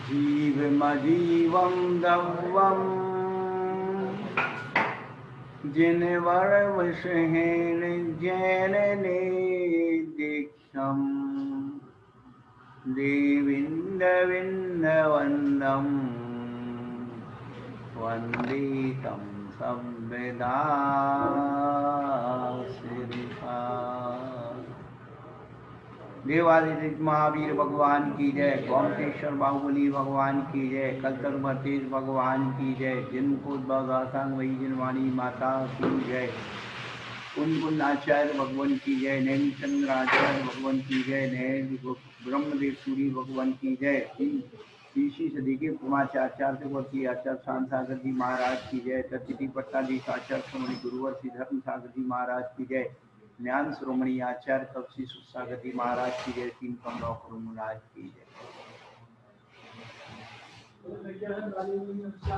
जीवमजीवं दव्वं जिनवर विषहेण जैन ने दीक्षम देविन्दविन्दवन्दं वन्दे तं संविदा शिरसा। देवादिदेव महावीर भगवान की जय, गोमतेश्वर बाहुबली भगवान की जय, कलतरुमतेश भगवान की जय, जिनको बगासांग वही जिनवाणी माता की जय, कुंकुन आचार्य भगवान की जय, नैनी चंद्र आचार्य भगवान की जय, नैनी ब्रह्मदेव सूरी भगवान की जय, तीसरी सदी के पूर्वाचार्य वर्ती आचार्य शांत सागर जी महाराज की जय, तत्ति पट्टाधीश आचार्य श्रोमणी गुरुवर श्री धर्म सागर जी महाराज की जय, ज्ञान श्रोमणी आचार्य तब श्री सुसागर जी महाराज की जय, तीन कमलों गुरु महाराज की जय।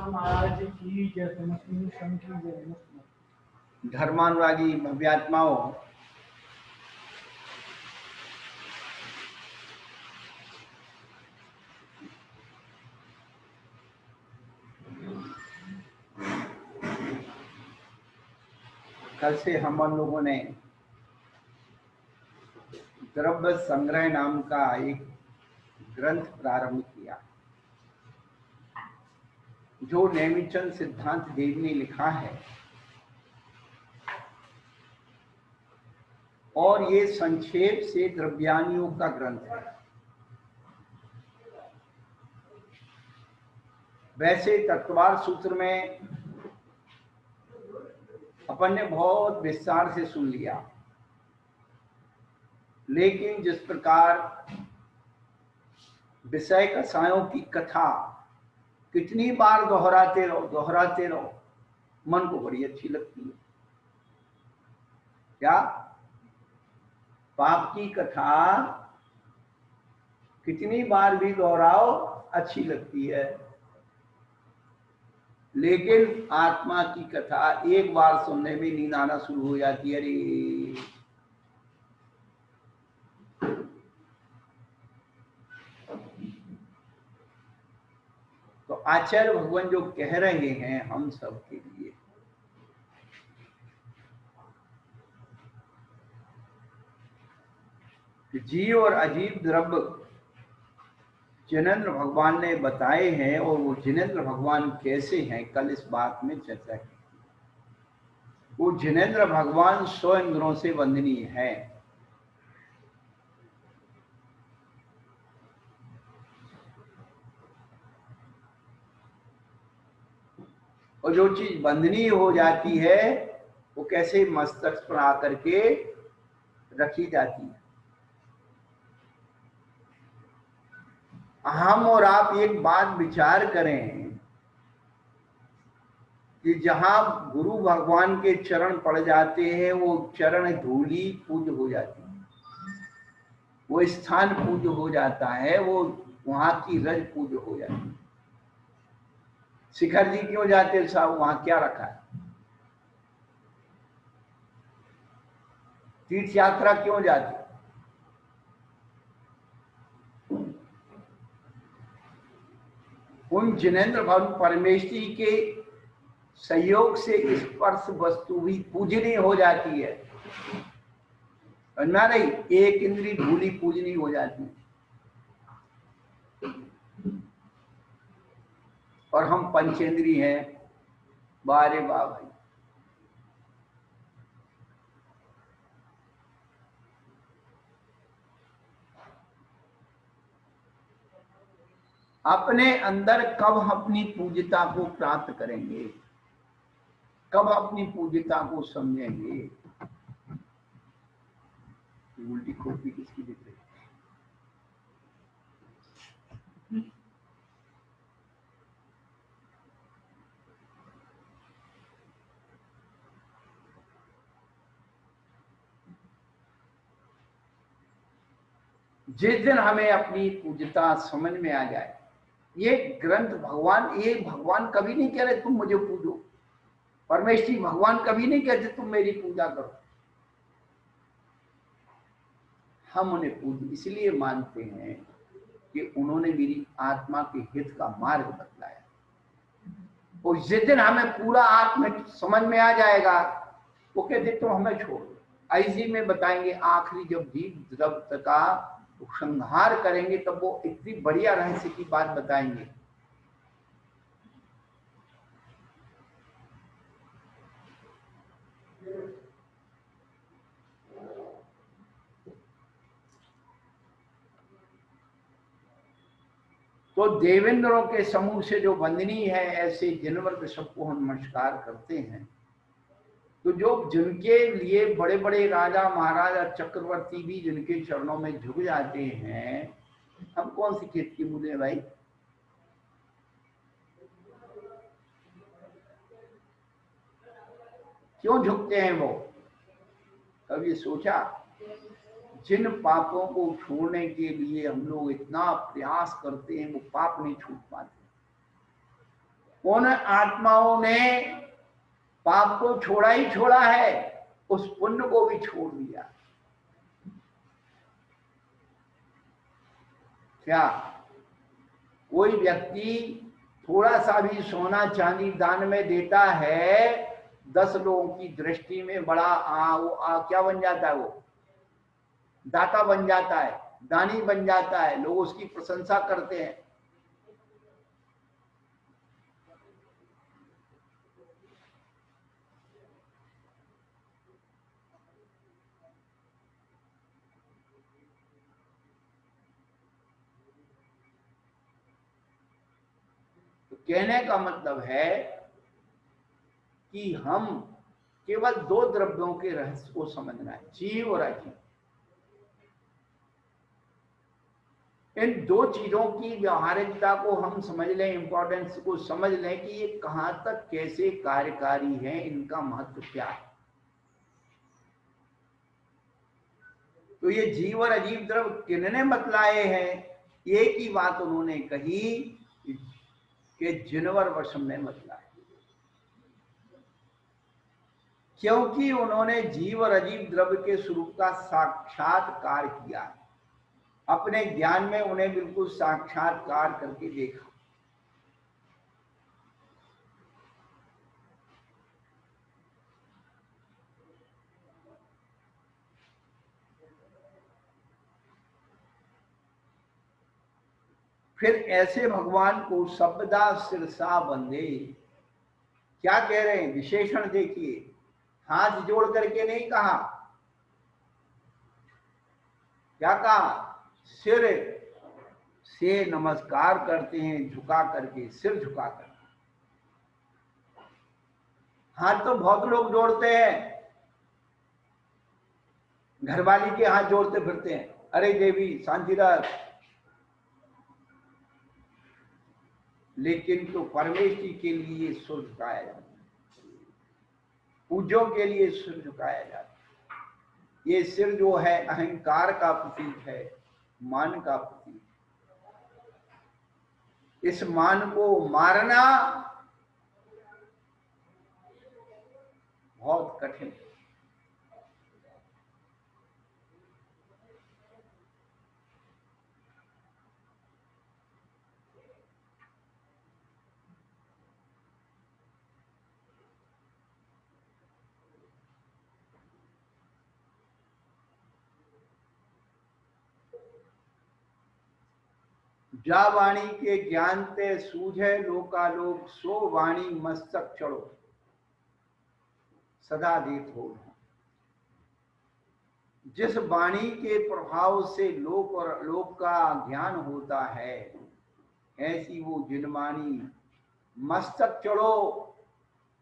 महाराज की जय, धर्मानुरागी भव्यात्माओं, कल से हम लोगों ने द्रव्य संग्रह नाम का एक ग्रंथ प्रारंभ किया, जो नेमिचंद सिद्धांत देव ने लिखा है, और ये संक्षेप से द्रव्यानियों का ग्रंथ है। वैसे तत्वार सूत्र में अपन ने बहुत विस्तार से सुन लिया, लेकिन जिस प्रकार विषय कसायों की कथा कितनी बार दोहराते रहो मन को बड़ी अच्छी लगती है। क्या पाप की कथा कितनी बार भी दोहराओ अच्छी लगती है, लेकिन आत्मा की कथा एक बार सुनने में नींद आना शुरू हो जाती है। अरे तो आचार्य भगवान जो कह रहे हैं हम सब के लिए, जीव और अजीव द्रव्य जिनेंद्र भगवान ने बताए हैं, और वो जिनेंद्र भगवान कैसे हैं, कल इस बात में चर्चा की। वो जिनेंद्र भगवान 100 इंद्रों से वंदनीय है। और जो चीज वंदनीय हो जाती है वो कैसे मस्तक पर आकर के रखी जाती है। हम और आप एक बात विचार करें कि जहां गुरु भगवान के चरण पड़ जाते हैं, वो चरण धूली पूज्य हो जाती है, वो स्थान पूज्य हो जाता है, वो वहां की रज पूज्य हो जाती है। शिखर जी क्यों जाते साहब, वहां क्या रखा है? तीर्थ यात्रा क्यों जाती? उन जिनेंद्र भगवान परमेश्वरी के सहयोग से स्पर्श वस्तु भी पूजनीय हो जाती है। नहीं, एक इंद्री धूली पूजनीय हो जाती है, और हम पंचेंद्री हैं। बारे वाह भाई, अपने अंदर कब अपनी पूज्यता को प्राप्त करेंगे, कब अपनी पूज्यता को समझेंगे? उल्टी खोपड़ी किसकी दिख रही? जिस दिन हमें अपनी पूज्यता समझ में आ जाए, ये ग्रंथ भगवान, ये भगवान कभी नहीं कह रहे तुम मुझे पूजो, परमेश्वरी भगवान कभी नहीं कहते तुम मेरी पूजा करो। हम उन्हें पूज इसलिए मानते हैं कि उन्होंने मेरी आत्मा के हित का मार्ग बतलाया। और जिस दिन हमें पूरा आत्मा समझ में आ जाएगा, वो कहते तो हमें छोड़ दो। ऐसी में बताएंगे आखिरी जब जीव जब का संहार करेंगे तब वो इतनी बढ़िया रहस्य की बात बताएंगे। तो देवेंद्रों के समूह से जो वंदनीय है, ऐसे जिनवर्ग सबको हम नमस्कार करते हैं। तो जो जिनके लिए बड़े बड़े राजा महाराजा चक्रवर्ती भी जिनके चरणों में झुक जाते हैं, हम कौन सी खेत की मूले भाई? क्यों झुकते हैं वो? कभी सोचा? जिन पापों को छोड़ने के लिए हम लोग इतना प्रयास करते हैं, वो पाप नहीं छूट पाते। उन आत्माओं ने पाप को छोड़ा ही छोड़ा है, उस पुण्य को भी छोड़ दिया। क्या कोई व्यक्ति थोड़ा सा भी सोना चांदी दान में देता है, 10 लोगों की दृष्टि में बड़ा क्या बन जाता है? वो दाता बन जाता है, दानी बन जाता है, लोग उसकी प्रशंसा करते हैं। तो कहने का मतलब है कि हम केवल 2 द्रव्यों के रहस्य को समझना है, जीव और अजीव। इन 2 चीजों की व्यवहारिकता को हम समझ लें, इंपॉर्टेंस को समझ लें कि ये कहां तक कैसे कार्यकारी है, इनका महत्व क्या है। तो ये जीव और अजीव द्रव्य किन्होंने बतलाए हैं? एक ही बात उन्होंने कही कि जिनवर वशम ने बतलाया, क्योंकि उन्होंने जीव और अजीव द्रव्य के स्वरूप का साक्षात्कार किया, अपने ज्ञान में उन्हें बिल्कुल साक्षात्कार करके देखा। फिर ऐसे भगवान को शब्दा सिरसा बंदे, क्या कह रहे हैं? विशेषण देखिए, हाथ जोड़ करके नहीं कहा, क्या कहा? सिर से नमस्कार करते हैं, झुका करके, सिर झुका कर। हाथ तो बहुत लोग जोड़ते हैं, घरवाली के हाथ जोड़ते फिरते हैं, अरे देवी शांति रख। लेकिन तो परमेश्वरी के लिए सिर झुकाया जाता है, पूज्यों के लिए सिर झुकाया जाता है। ये सिर जो है अहंकार का प्रतीक है, मान का प्रतीक। इस मान को मारना बहुत कठिन है। जा वाणी के ज्ञान ते सूझे लोकालोक, सो वाणी मस्तक चढ़ो सदा देत हो। जिस वाणी के प्रभाव से लोक और लोक का ज्ञान होता है, ऐसी वो जिनवाणी मस्तक चढ़ो,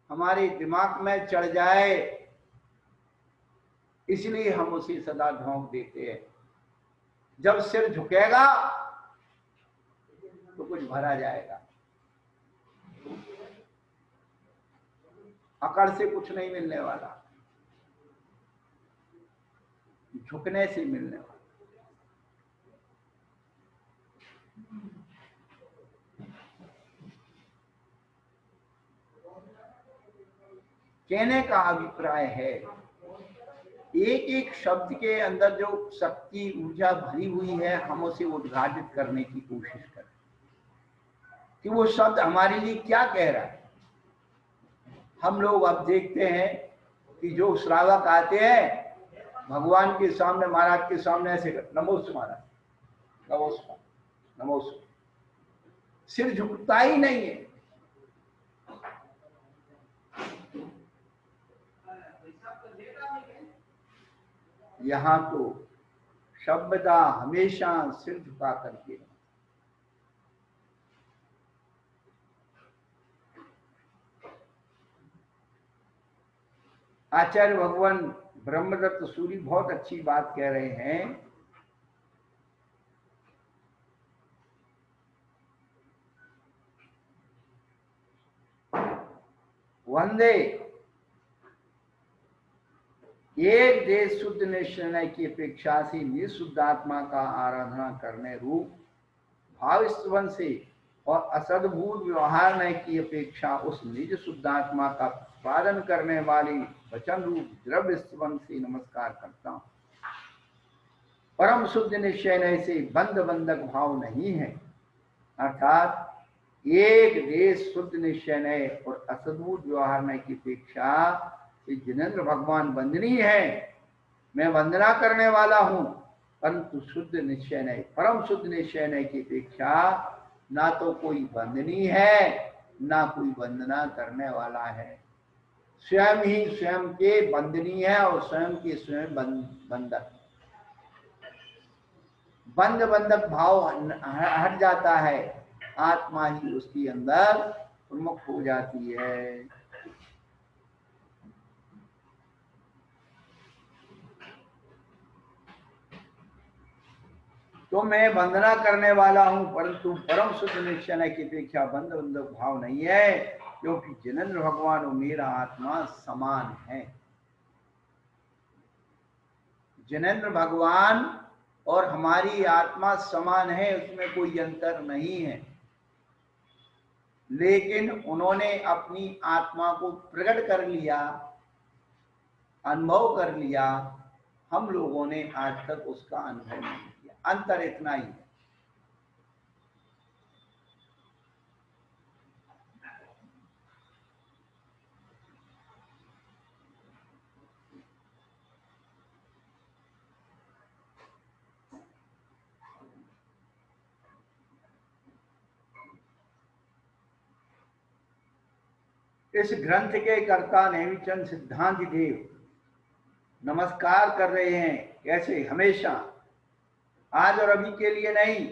हमारे दिमाग में चढ़ जाए, इसलिए हम उसे सदा ढोंक देते हैं। जब सिर झुकेगा तो कुछ भरा जाएगा, अकड़ से कुछ नहीं मिलने वाला, झुकने से मिलने वाला। कहने का अभिप्राय है एक एक शब्द के अंदर जो शक्ति ऊर्जा भरी हुई है, हम उसे उद्घाटित करने की कोशिश करें कि वो शब्द हमारे लिए क्या कह रहा है। हम लोग अब देखते हैं कि जो श्रावक आते हैं भगवान के सामने, महाराज के सामने ऐसे कर, नमोस्तु महाराज, नमस्कार नमस्कार, सिर झुकता ही नहीं है। यहाँ तो शब्दा हमेशा सिर झुका करके। आचार्य भगवान ब्रह्मदत्त सूरी बहुत अच्छी बात कह रहे हैं। वंदे एक देश शुद्ध निश्चय की अपेक्षा से निशुद्ध आत्मा का आराधना करने रूप भाव स्तवन से और असद्भूत व्यवहार न की अपेक्षा उस निज शुद्ध आत्मा का उत्पादन करने वाली वचन रूप द्रव्य स्तवन से नमस्कार करता हूँ। परम शुद्ध निश्चय से बंध बंधक भाव नहीं है, अर्थात एक देश शुद्ध निश्चय और असद्भूत व्यवहार न की अपेक्षा जिनेंद्र भगवान वंदनीय है, मैं वंदना करने वाला हूं, परंतु शुद्ध निश्चय नहीं, परम शुद्ध निश्चय नहीं की अपेक्षा ना तो कोई वंदनीय है ना कोई वंदना करने वाला है। स्वयं ही स्वयं के वंदनीय है और स्वयं के स्वयं बंधक, बंध बंधक भाव हट जाता है, आत्मा ही उसके अंदर प्रमुख हो जाती है। तो मैं वंदना करने वाला हूं, परंतु परम शुद्ध निश्चय की अपेक्षा बंध बंधक भाव नहीं है, क्योंकि जिनेंद्र भगवान और मेरा आत्मा समान है। जिनेंद्र भगवान और हमारी आत्मा समान है, उसमें कोई अंतर नहीं है, लेकिन उन्होंने अपनी आत्मा को प्रकट कर लिया, अनुभव कर लिया, हम लोगों ने आज तक उसका अनुभव नहीं किया। अंतर इतना ही है। इस ग्रंथ के कर्ता नेमीचंद सिद्धांत देव नमस्कार कर रहे हैं। कैसे? हमेशा, आज और अभी के लिए नहीं,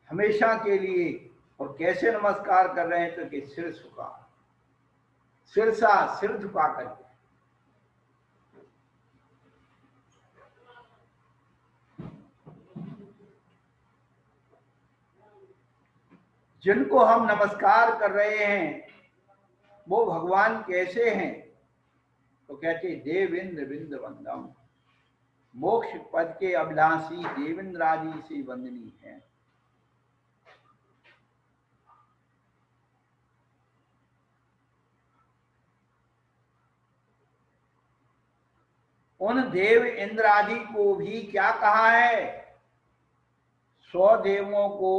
हमेशा के लिए। और कैसे नमस्कार कर रहे हैं? तो कि सिर झुका, सिर झुका करके। जिनको हम नमस्कार कर रहे हैं वो भगवान कैसे हैं? तो कहते देवेंद्र बिंद वंदम, मोक्ष पद के अभिलाषी देवेंद्र आदि से वंदनीय है। उन देव इंद्र आदि को भी क्या कहा है? 100 देवों को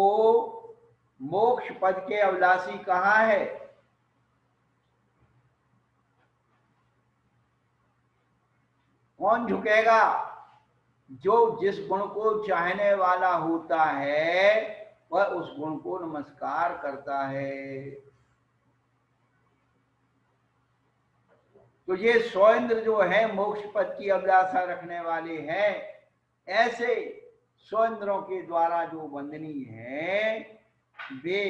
मोक्ष पद के अभिलाषी कहा है। कौन झुकेगा? जो जिस गुण को चाहने वाला होता है वह उस गुण को नमस्कार करता है। तो ये 100 इंद्र जो है मोक्ष पद की अभिलाषा रखने वाले हैं। ऐसे 100 इंद्रों के द्वारा जो वंदनीय है वे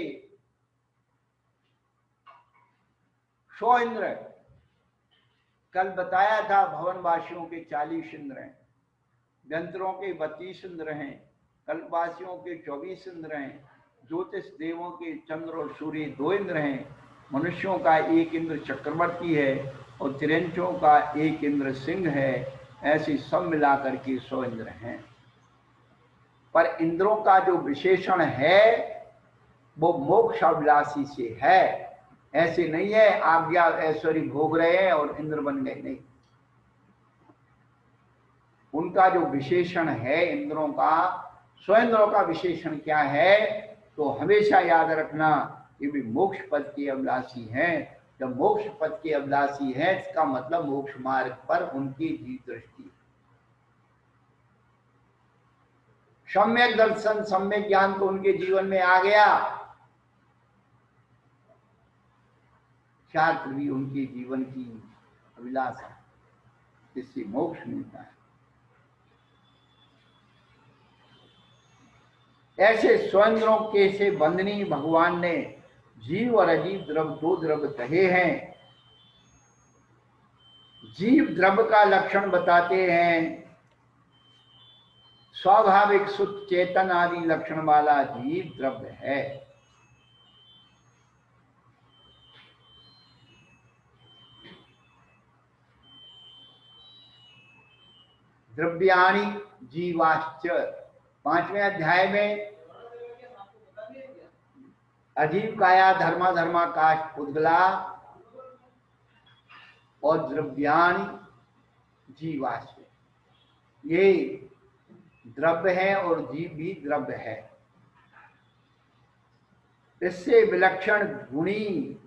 100 इंद्र, कल बताया था भवनवासियों के 40 इंद्र हैं, यंत्रों के 32 इंद्र हैं, कल्पवासियों के 24 इंद्र हैं, ज्योतिष देवों के चंद्र और सूर्य 2 इंद्र हैं, मनुष्यों का 1 इंद्र चक्रवर्ती है और तिरंचों का 1 इंद्र सिंह है। ऐसे सब मिलाकर के 100 इंद्र हैं। पर इंद्रों का जो विशेषण है वो मोक्षाभिलाषी से है। ऐसे नहीं है आज्ञा ऐश्वर्य भोग रहे हैं और इंद्र बन गए, नहीं। उनका जो विशेषण है इंद्रों का, स्वइंद्रों का विशेषण क्या है, तो हमेशा याद रखना ये भी मोक्ष पद के अभिलाषी हैं। जब मोक्ष पद के अभिलाषी हैं इसका मतलब मोक्ष मार्ग पर उनकी जीत दृष्टि, सम्यक दर्शन, सम्यक ज्ञान तो उनके जीवन में आ गया, शास्त्र भी उनके जीवन की अभिलाषा, इससे मोक्ष मिलता है। ऐसे स्वइंद्रों के से बंधनी भगवान ने जीव और अजीव द्रव दो द्रव कहे हैं। जीव द्रव का लक्षण बताते हैं, स्वाभाविक शुद्ध चेतन आदि लक्षण वाला जीव द्रव्य है। द्रव्याणि जीवाश्च, 5वें अध्याय में अजीव काया धर्मा धर्माकाश उद्गला और द्रव्याणि जीवाश्च, ये द्रव्य है और जीव भी द्रव्य है। इससे विलक्षण गुणी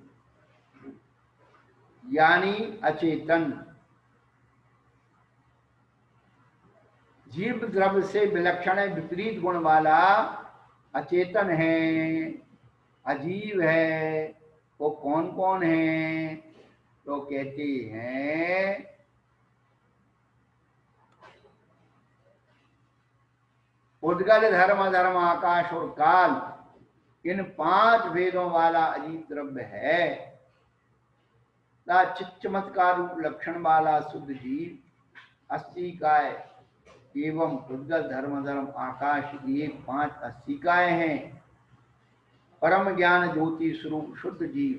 यानी अचेतन, जीव द्रव्य से विलक्षण विपरीत गुण वाला अचेतन है, अजीव है। वो कौन कौन है, तो कहते हैं उद्गल धर्म धर्म आकाश और काल, इन 5 भेदों वाला अजीव द्रव्य है। चित्त चमत्कार रूप लक्षण वाला शुद्ध जीव, 80 काय एवं उद्गल धर्म धर्म आकाश, ये 5 अस्तिकाएं हैं। परम ज्ञान ज्योति स्वरूप शुद्ध जीव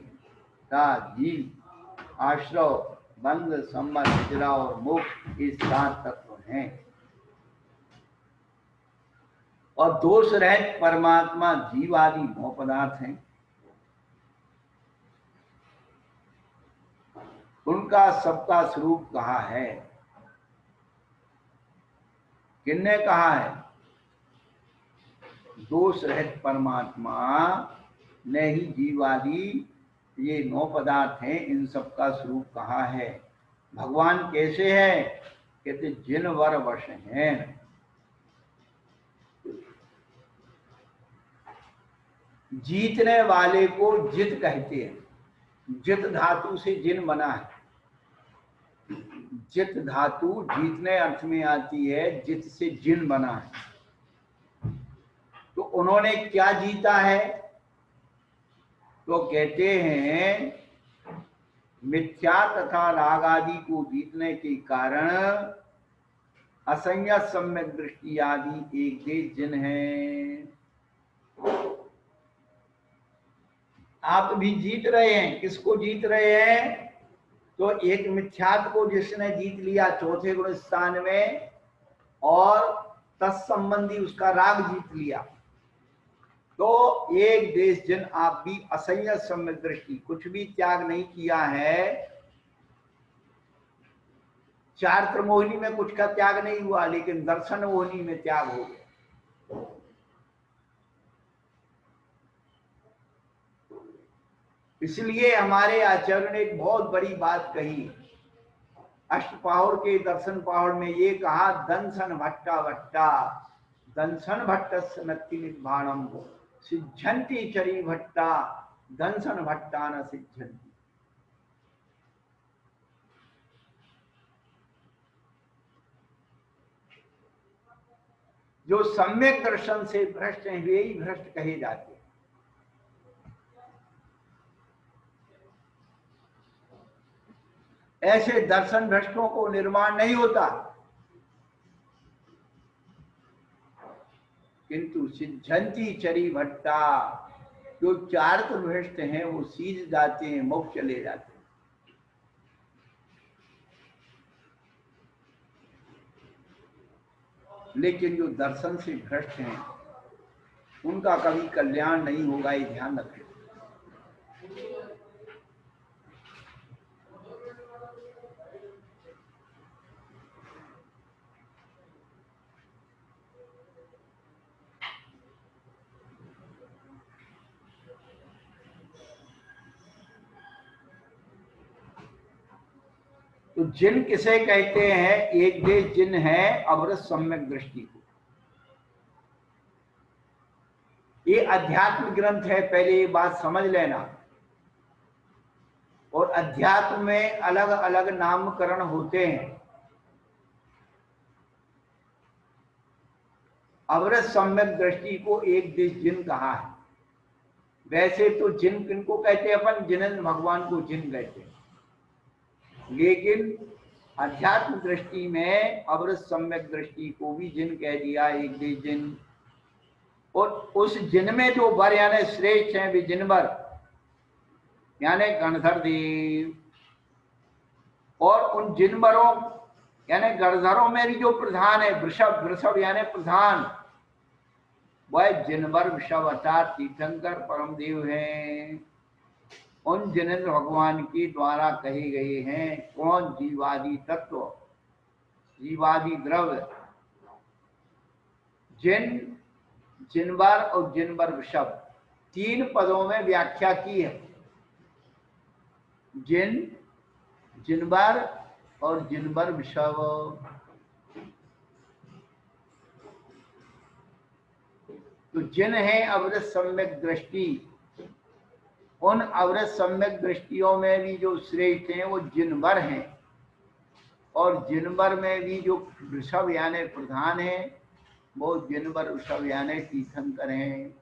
का जीव आश्रव बंध सम्मत हिजरा और मोक्ष, ये 7 तत्व हैं। और दोष रहित परमात्मा जीव आदि 9 पदार्थ हैं। उनका सबका स्वरूप कहा है। किसने कहा है? दोष रहित परमात्मा ने ही जीव आदि ये 9 पदार्थ हैं, इन सबका स्वरूप कहा है। भगवान कैसे है? कहते जिन वर वश हैं। जीतने वाले को जित कहते हैं। जित धातु से जिन बना है। जित धातु जीतने अर्थ में आती है, जित से जिन बना है। तो उन्होंने क्या जीता है? तो कहते हैं मिथ्या तथा राग आदि को जीतने के कारण असंयत सम्यक दृष्टि आदि एक देश जिन है। आप भी जीत रहे हैं। किसको जीत रहे हैं? तो एक मिथ्यात्व को जिसने जीत लिया चौथे गुण स्थान में, और तत्संबंधी उसका राग जीत लिया, तो एक देश जिन आप भी असंयत सम्यक दृष्टि, कुछ भी त्याग नहीं किया है। 4 त्रिमोहिनी में कुछ का त्याग नहीं हुआ, लेकिन दर्शन मोहिनी में त्याग हो गया। इसलिए हमारे आचार्य ने एक बहुत बड़ी बात कही। अष्टपाहुर के दर्शन पाहुर में ये कहा, दंसन भट्टा भट्टा दंसन भट्टस्य नत्ति निर्भाणम सिद्धंति चरी भट्टा दंसन भट्टा न सिद्धंति। जो सम्यक दर्शन से भ्रष्ट हैं वे ही भ्रष्ट कहे जाते हैं। ऐसे दर्शन भ्रष्टों को निर्माण नहीं होता, किंतु सिद्धंति चरी भट्टा, जो 4 भ्रष्ट हैं वो सीध जाते हैं, मोक्ष चले जाते हैं। लेकिन जो दर्शन से भ्रष्ट हैं उनका कभी कल्याण नहीं होगा, ये ध्यान रखें। तो जिन किसे कहते हैं? एक देश जिन है अवरत सम्यक दृष्टि को। ये अध्यात्म ग्रंथ है, पहले ये बात समझ लेना। और अध्यात्म में अलग अलग नामकरण होते हैं। अवरत सम्यक दृष्टि को एक देश जिन कहा है। वैसे तो जिन किनको कहते हैं? अपन जिनेंद्र भगवान को जिन कहते हैं, लेकिन अध्यात्म दृष्टि में अवरत सम्यक दृष्टि को भी जिन कह दिया, एक देश जिन। और उस जिन में जो वर यानी श्रेष्ठ हैं, वे जिनवर यानी गणधर देव। और उन जिनवरों यानी गणधरों में भी जो प्रधान है वृषभ, वृषभ यानी प्रधान, वह जिनवर वृषभ अर्थात तीर्थंकर परम देव हैं। उन जिनेंद्र भगवान के द्वारा कहे गए हैं। कौन? जीवादि तत्व, जीवादि द्रव्य। जिन, जिनवर और जिनवर वृषभ, तीन पदों में व्याख्या की है। जिन, जिनवर और जिनवर वृषभ। तो जिन है अवरत सम्यक दृष्टि। उन अवरत सम्यक दृष्टियों में भी जो श्रेष्ठ हैं वो जिनवर हैं। और जिनवर में भी जो वृषभ यानी प्रधान है, वो जिनवर वृषभ यानी तीर्थंकर हैं।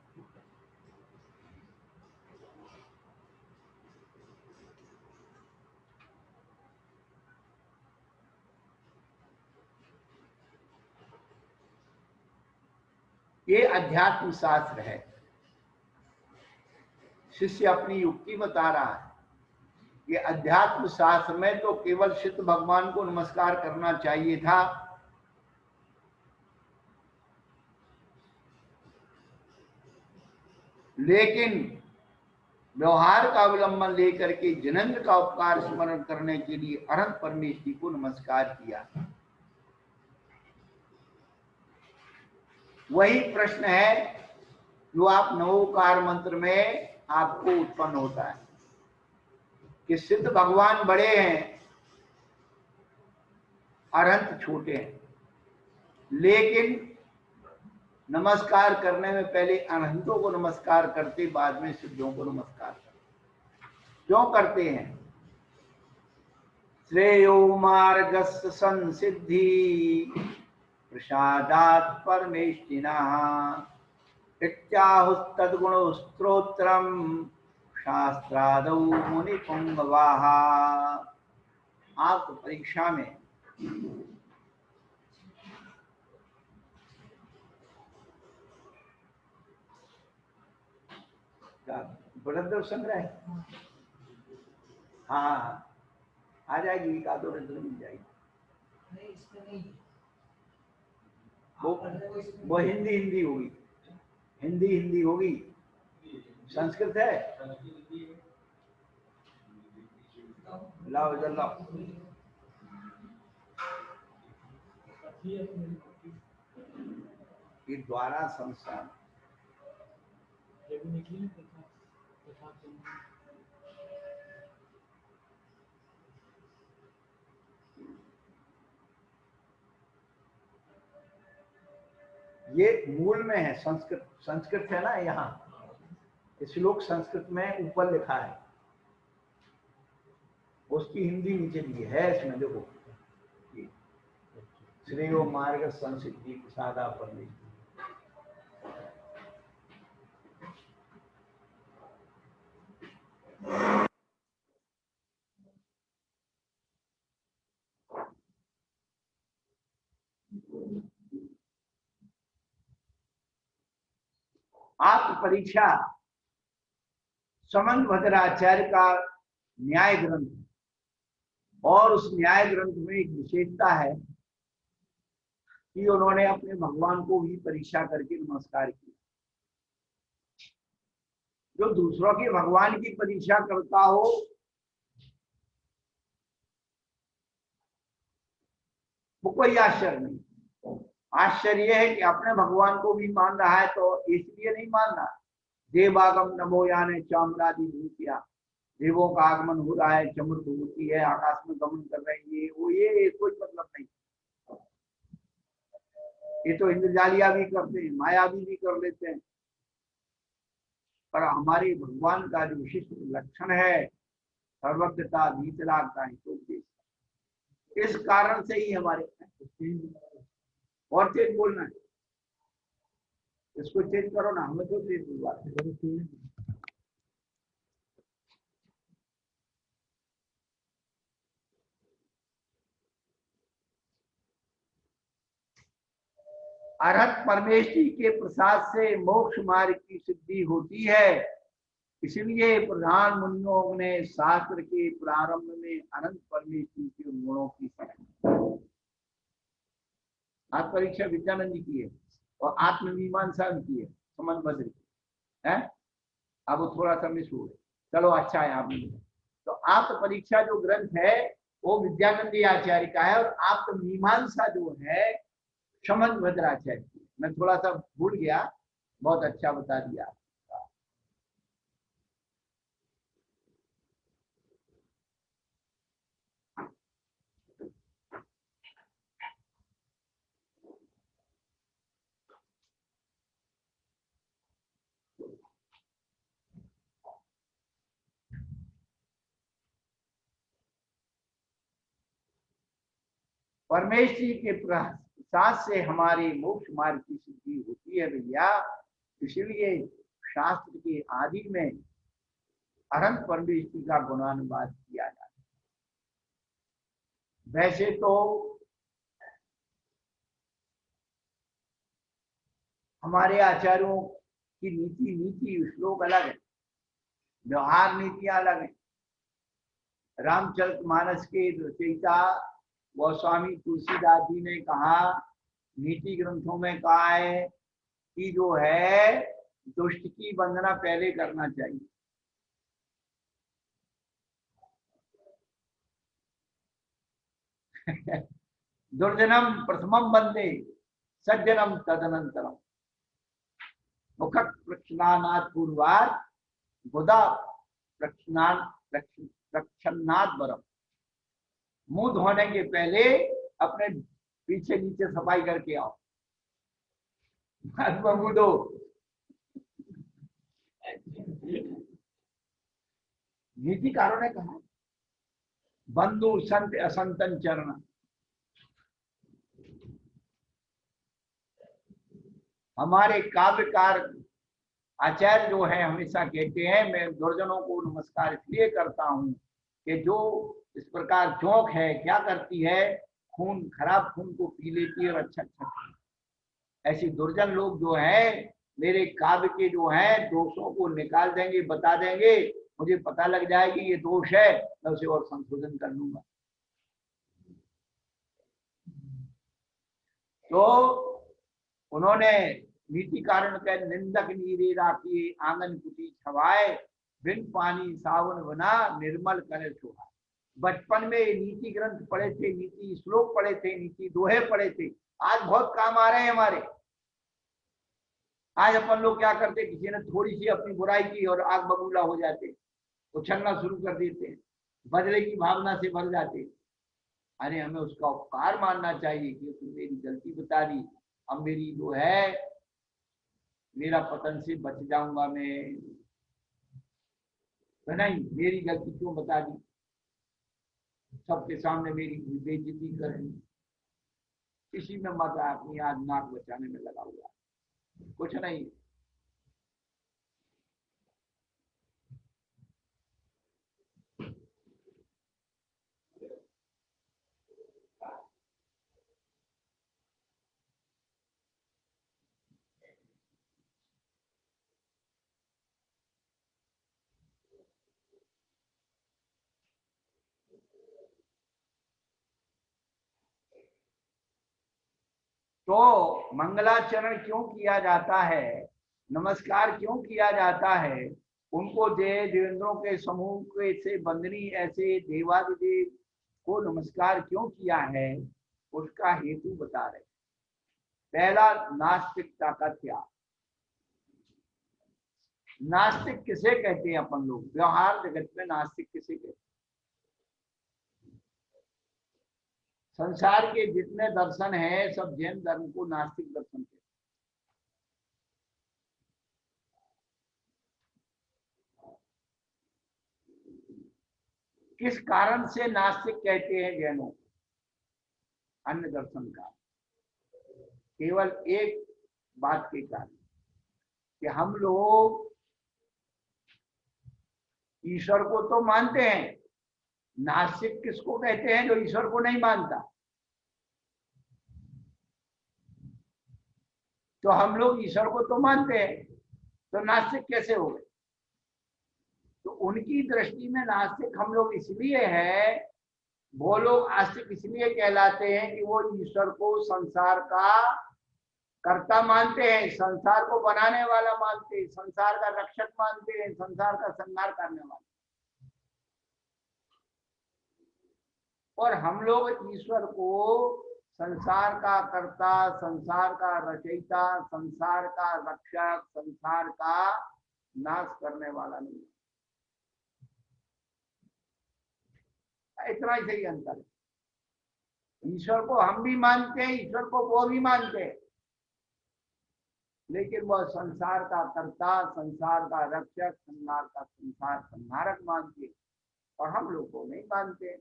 ये अध्यात्म शास्त्र है। शिष्य अपनी युक्ति बता रहा है। ये अध्यात्म शास्त्र में तो केवल सिद्ध भगवान को नमस्कार करना चाहिए था, लेकिन व्यवहार का अवलंबन लेकर के जिनेंद्र का उपकार स्मरण करने के लिए अनंत परमेश्वरी को नमस्कार किया। वही प्रश्न है जो आप नवोकार मंत्र में आपको उत्पन्न होता है कि सिद्ध भगवान बड़े हैं, अनंत छोटे हैं, लेकिन नमस्कार करने में पहले अनंतों को नमस्कार करते, बाद में सिद्धों को नमस्कार करते। क्यों करते हैं? श्रेयो मार्गस्य संसिद्धि प्रसादात् परमेष्टिनः इत्याहुस्तद्गुण स्तोत्रम शास्त्रादौ मुनिपुंगवाः। आप परीक्षा में बृहद्र संग्रह, हाँ आ जाएगी, एक आधो रंध्र मिल जाएगी। वो हिंदी होगी, हिंदी होगी। संस्कृत है, लाओ इधर लाओ। ये द्वारा संस्थान ये मूल में है। संस्कृत है ना, यहाँ श्लोक संस्कृत में ऊपर लिखा है, उसकी हिंदी नीचे दी है। इसमें देखो, श्रेयो मार्ग संसिद्धि प्रसादा परमेश्वर। आप परीक्षा समंत भद्राचार्य का न्याय ग्रंथ, और उस न्याय ग्रंथ में एक विशेषता है कि उन्होंने अपने भगवान को भी परीक्षा करके नमस्कार किया। जो दूसरों के भगवान की परीक्षा करता हो, वो कोई आश्चर्य नहीं। आश्चर्य है कि अपने भगवान को भी मान रहा है, तो इसलिए नहीं मान रहा। देवागम नमो याने चामरादि भूतिया, देवों का आगमन हो रहा है, चमृत होती है, आकाश में गमन कर रहे हैं, ये कोई मतलब नहीं। ये तो इंद्रजालिया भी करते हैं, मायावी भी कर लेते हैं, पर हमारे भगवान का जो विशिष्ट लक्षण है सर्वज्ञता, भीतरागता, हितोपदेश, इस कारण से ही हमारे और तेज बोलना है, इसको चेंज करो ना, हमें तो तेज बोलवा। अरहत परमेश्वरी के प्रसाद से मोक्ष मार्ग की सिद्धि होती है। इसलिए प्रधान मुनियों ने शास्त्र के प्रारंभ में अनंत परमेश्वरी के गुणों की आज परीक्षा विद्यानंद जी की है और आत्ममीमांसा की है, समन बद्र की है। अब वो थोड़ा सा मिस हो गए, चलो अच्छा है आपने। तो आत्म परीक्षा जो ग्रंथ है वो विद्यानंदी आचार्य का है, और आत्ममीमांसा जो है समन भद्राचार्य की। मैं थोड़ा सा भूल गया, बहुत अच्छा बता दिया। परमेश्वरी के प्रसाद से हमारे मोक्ष मार्ग की सिद्धि होती है भैया। इसलिए शास्त्र के आदि में अनंत परमेश्वरी का गुणानुवाद किया जाता है। वैसे तो हमारे आचार्यों की नीति श्लोक अलग है, व्यवहार नीतियां अलग है। रामचरितमानस के रचयिता गोस्वामी तुलसीदास जी ने कहा, नीति ग्रंथों में कहा है कि जो है दुष्ट की वंदना पहले करना चाहिए। दुर्जनम प्रथमम वंदे सज्जनम तदनंतरम, मुख प्रक्षालनात् पूर्वात् गुदा प्रक्षन्नात् वरम। मुंह धोने के पहले अपने पीछे नीचे सफाई करके आओ, मुंह दो। नीतिकारों ने कहा बंधु संत असंतन चरण। हमारे काव्यकार आचार्य जो है हमेशा कहते हैं, मैं दुर्जनों को नमस्कार इसलिए करता हूं कि जो इस प्रकार जोंक है क्या करती है, खून, खराब खून को पी लेती है और अच्छा अच्छा। ऐसी दुर्जन लोग जो है मेरे काव्य के जो है दोषों को निकाल देंगे, बता देंगे, मुझे पता लग जाएगी ये दोष है, मैं उसे और संशोधन कर लूंगा। तो उन्होंने नीति कारण के निंदक नीरे राखी आंगन कुटी छवाए, बिन पानी सावन बना निर्मल करे सुहा। बचपन में नीति ग्रंथ पढ़े थे, नीति श्लोक पढ़े थे, नीति दोहे पढ़े थे, आज बहुत काम आ रहे हैं हमारे। आज अपन लोग क्या करते, किसी ने थोड़ी सी अपनी बुराई की और आग बबूला हो जाते, उछलना शुरू कर देते, बदले की भावना से भर जाते। अरे हमें उसका उपकार मानना चाहिए कि तुम मेरी गलती बता दी, अब मेरी जो है मेरा पतन से बच जाऊंगा मैं, नहीं मेरी गलती क्यों बता दी, सबके सामने मेरी बेइज्जती कर दी। इसी में मत अपनी आज नाक बचाने में लगा हुआ, कुछ नहीं। तो मंगलाचरण क्यों किया जाता है, नमस्कार क्यों किया जाता है, उनको जय देवेंद्रों के समूह के से बंदनी ऐसे देवादिदेव को नमस्कार क्यों किया है, उसका हेतु बता रहे। पहला नास्तिकता का त्याग। नास्तिक किसे कहते हैं अपन लोग व्यवहार जगत में? नास्तिक किसे कहते हैं? संसार के जितने दर्शन हैं सब जैन धर्म को नास्तिक दर्शन कहते हैं। किस कारण से नास्तिक कहते हैं जैनों को? अन्य दर्शन का केवल एक बात के कारण कि हम लोग ईश्वर को तो मानते हैं। नास्तिक किसको कहते हैं? जो ईश्वर को नहीं मानता। तो हम लोग ईश्वर को तो मानते हैं, तो नास्तिक कैसे हो गए? तो उनकी दृष्टि में नास्तिक हम लोग इसलिए है, वो लोग आस्तिक इसलिए कहलाते हैं कि वो ईश्वर को संसार का कर्ता मानते हैं, संसार को बनाने वाला मानते हैं, संसार का रक्षक मानते हैं, संसार का संहार करने वाला। और हम लोग ईश्वर को संसार का कर्ता, संसार का रचयिता, संसार का रक्षक, संसार का नाश करने वाला नहीं। इतना ही सही अंतर है। ईश्वर को हम भी मानते हैं, ईश्वर को वो भी मानते हैं, लेकिन वह संसार का कर्ता, संसार का रक्षक, संसार का संसार संहारक मानते, और हम लोग को नहीं मानते।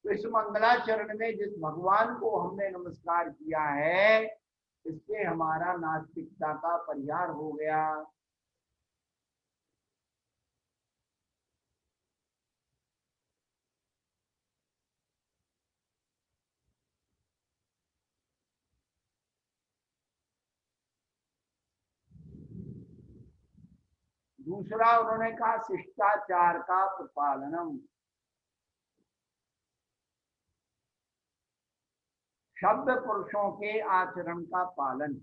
तो इस मंगलाचरण में जिस भगवान को हमने नमस्कार किया है, इससे हमारा नास्तिकता का परिहार हो गया। दूसरा उन्होंने कहा शिष्टाचार का प्रपालनम, शब्द पुरुषों के आचरण का पालन।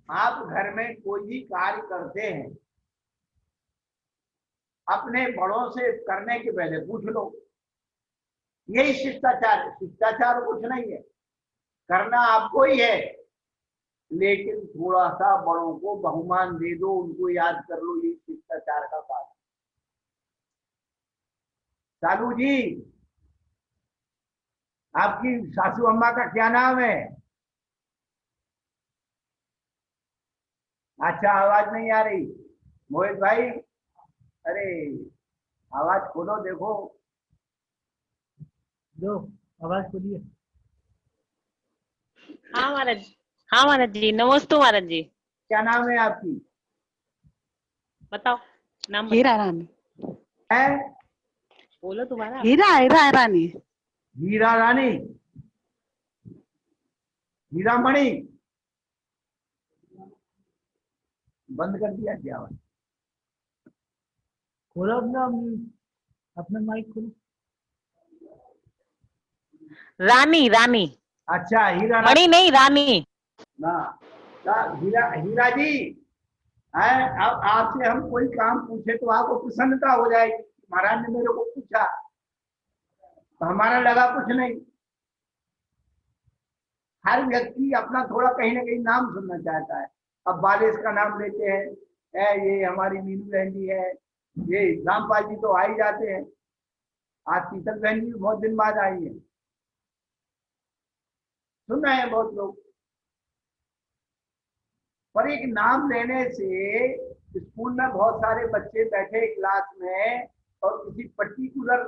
आप घर में कोई भी कार्य करते हैं, अपने बड़ों से करने के पहले पूछ लो, यही शिष्टाचार है। शिष्टाचार कुछ नहीं है, करना आपको ही है, लेकिन थोड़ा सा बड़ों को बहुमान दे दो, उनको याद कर लो, ये शिष्टाचार का पालन। सालू जी, आपकी सासू अम्मा का क्या नाम है? अच्छा, आवाज नहीं आ रही। मोहित भाई, अरे आवाज खोलो, देखो। दो आवाज खोलिए। हाँ महाराज, हाँ महाराज जी, नमस्ते महाराज जी। क्या नाम है आपकी? बताओ नाम बताओ। हीरा रानी है? बोलो तुम्हारा। हीरा रानी। हीरा रानी, हीरा मणि। बंद कर दिया क्या आवाज? खोलो अपना माइक खोलो। रानी रानी, अच्छा, हीरा मणि नहीं रानी। ना, हीरा जी, अब आपसे हम कोई काम पूछे तो आपको प्रसन्नता हो जाएगी। महाराज ने मेरे को पूछा तो हमारा लगा कुछ नहीं। हर व्यक्ति अपना थोड़ा कहीं ना कहीं नाम सुनना चाहता है। अब बालेश का नाम लेते हैं, ये हमारी मीनू बहन जी है, ये रामपाल जी तो आ ही जाते हैं। आज शीतल बहन जी बहुत दिन बाद आई है, सुन रहे हैं बहुत लोग। पर एक नाम लेने से, स्कूल में बहुत सारे बच्चे बैठे क्लास में और किसी पर्टिकुलर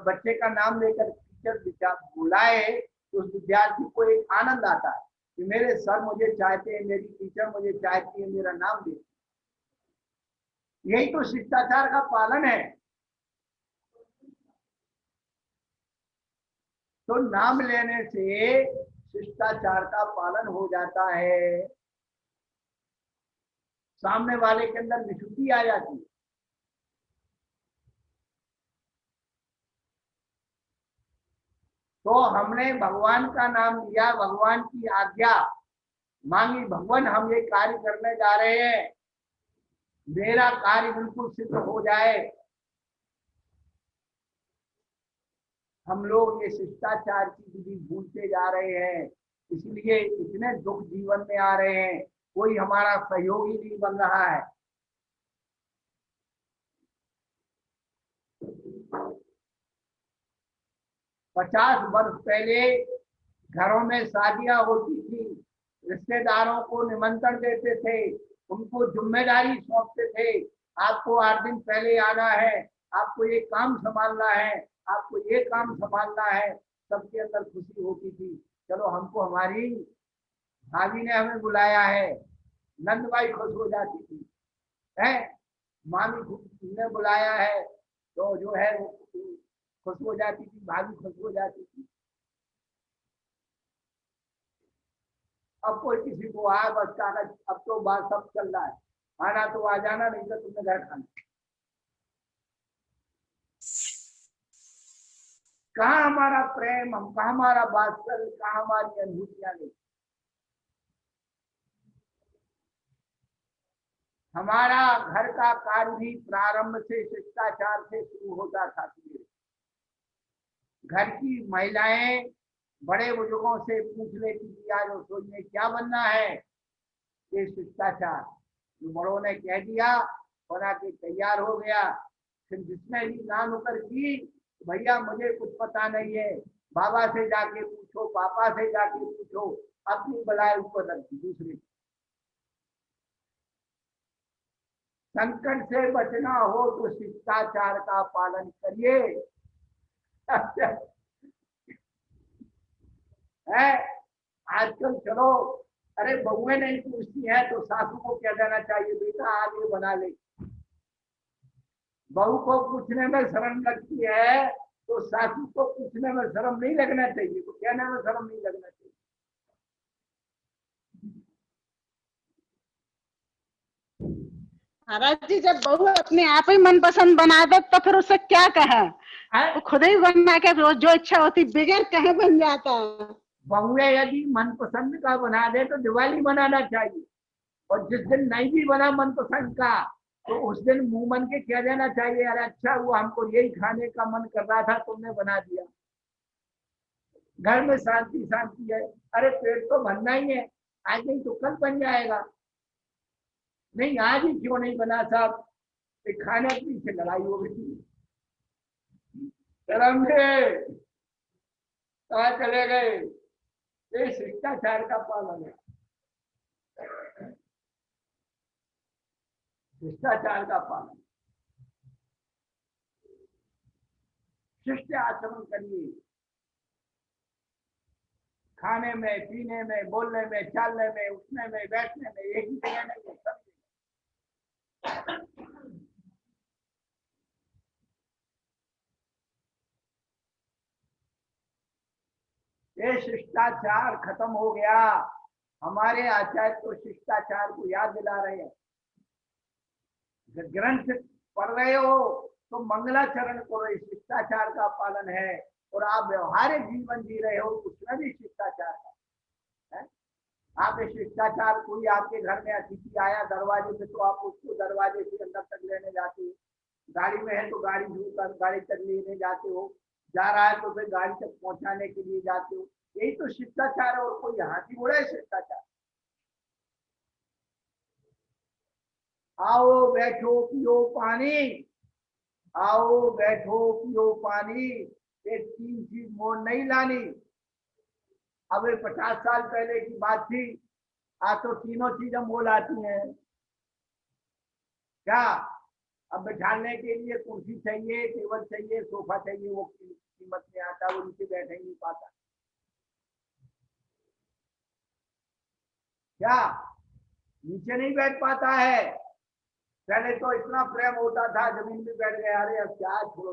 बच्चे का नाम लेकर टीचर बुलाए तो उस विद्यार्थी को एक आनंद आता है कि मेरे सर मुझे चाहते हैं, मेरी टीचर मुझे चाहती है, मेरा नाम दे। यही तो शिष्टाचार का पालन है। तो नाम लेने से शिष्टाचार का पालन हो जाता है, सामने वाले के अंदर विशुद्धि आ जाती है। तो हमने भगवान का नाम लिया, भगवान की आज्ञा मांगी, भगवान हम ये कार्य करने जा रहे हैं, मेरा कार्य बिल्कुल सिद्ध हो जाए। हम लोग ये शिष्टाचार की विधि भूलते जा रहे हैं, इसलिए इतने दुख जीवन में आ रहे हैं, कोई हमारा सहयोगी नहीं बन रहा है। पचास वर्ष पहले घरों में शादियां होती थी, रिश्तेदारों को निमंत्रण देते थे, उनको जिम्मेदारी सौंपते थे, आपको 8 दिन पहले आना है, आपको ये काम संभालना है, आपको ये काम संभालना है। सबके अंदर खुशी होती थी, चलो हमको हमारी भाभी ने हमें बुलाया है, नंदबाई खुश हो जाती थी, है मामी ने बुलाया है तो जो है वो खुश हो जाती थी, भाभी खुश हो जाती थी। अब कोई किसी को आ बस कागज, अब तो बात सब चल रहा है, आना तो आ जाना, नहीं तो तुमने घर खाना। कहाँ हमारा प्रेम, हम कहाँ हमारा वात्सल्य, कहाँ हमारी अनुभूतियां नहीं। हमारा घर का कार्य भी प्रारंभ से शिष्टाचार से शुरू होता था। घर की महिलाएं बड़े बुजुर्गों से पूछ लेती थी आज रसोई में क्या बनना है, ये शिष्टाचार। जो बड़ों ने कह दिया बना के तैयार हो गया। फिर जिसने भी ना नुकर की, भैया मुझे कुछ पता नहीं है, बाबा से जाके पूछो, पापा से जाके पूछो, अपनी बलाय ऊपर रखी दूसरे। संकट से बचना हो तो शिष्टाचार का पालन करिए। है आजकल चलो, अरे बहुएं नहीं पूछती है तो सासू को क्या देना चाहिए, बेटा आगे बना ले। बहू को पूछने में शर्म लगती है तो सासू को पूछने में शर्म नहीं लगना चाहिए, तो कहने में शर्म नहीं लगना चाहिए। महाराज जी, जब बहू अपने आप ही मनपसंद बना दे तो फिर उससे क्या कहे, वो खुद ही बना के जो इच्छा होती बगैर कहे बन जाता है। बहुएं यदि मनपसंद का बना दे तो दिवाली बनाना चाहिए, और जिस दिन नहीं भी बना मनपसंद का तो उस दिन मुंह मन के कह देना चाहिए, अरे अच्छा हुआ हमको यही खाने का मन कर रहा था, तुमने बना दिया। घर में शांति शांति है। अरे पेट तो भरना ही है, आज नहीं तो कल बन जाएगा। नहीं आज ही क्यों नहीं बना साहब, खाने के पीछे लड़ाई हो गई। शर्म से कहाँ चले गए, ये शिष्टाचार का पालन है, शिष्टाचार का पालन। शिष्ट आचरण करिए, खाने में, पीने में, बोलने में, चलने में, उठने में, बैठने में, एक ही जगह नहीं है, सब ये शिष्टाचार खत्म हो गया। हमारे आचार्य तो शिष्टाचार को याद दिला रहे हैं। ग्रंथ पढ़ रहे हो तो मंगलाचरण करो, शिष्टाचार का पालन है। और आप व्यवहारिक जीवन जी रहे हो उसमें भी शिष्टाचार है। आप शिष्टाचार, कोई आपके घर में अतिथि आया दरवाजे पे तो आप उसको दरवाजे से अंदर तक लेने जाते हो, गाड़ी में है तो गाड़ी तक लेने जाते हो, जा रहा है तो फिर गाड़ी तक पहुंचाने के लिए जाते हो। यही तो शिष्टाचार है, और कोई हाथी घोड़ा है शिष्टाचार। आओ बैठो पियो पानी, आओ बैठो पियो पानी, ये 3 चीज मोड़ नहीं लानी। अब 50 साल पहले की बात थी, आज तो तीनों चीजें मोल आती हैं। क्या अब बैठाने के लिए कुर्सी चाहिए, टेबल चाहिए, सोफा चाहिए, वो कीमत में आता, वो नीचे बैठ ही नहीं पाता। क्या नीचे नहीं बैठ पाता है? पहले तो इतना प्रेम होता था, जमीन पे बैठ गया, अरे अब क्या छोड़ो।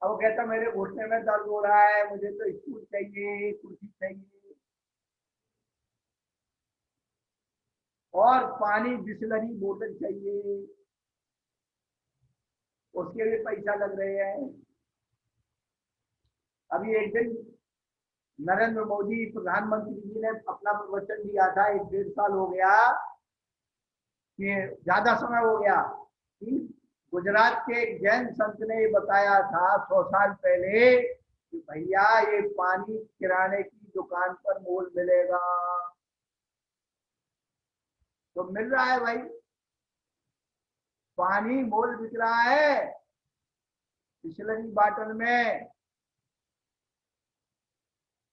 अब वो कहता मेरे घुटने में दर्द हो रहा है, मुझे तो स्टूल चाहिए, कुर्सी चाहिए। और पानी बिस्लरी बोतल चाहिए, उसके लिए पैसा लग रहे हैं। अभी एक दिन नरेंद्र मोदी प्रधानमंत्री जी ने अपना प्रवचन दिया था, 1-1.5 साल हो गया कि ज्यादा समय हो गया, कि गुजरात के एक जैन संत ने बताया था 100 साल पहले कि भैया ये पानी किराने की की दुकान पर मोल मिलेगा। तो मिल रहा है भाई, पानी मोल बिक रहा है बिसलरी बॉटल में।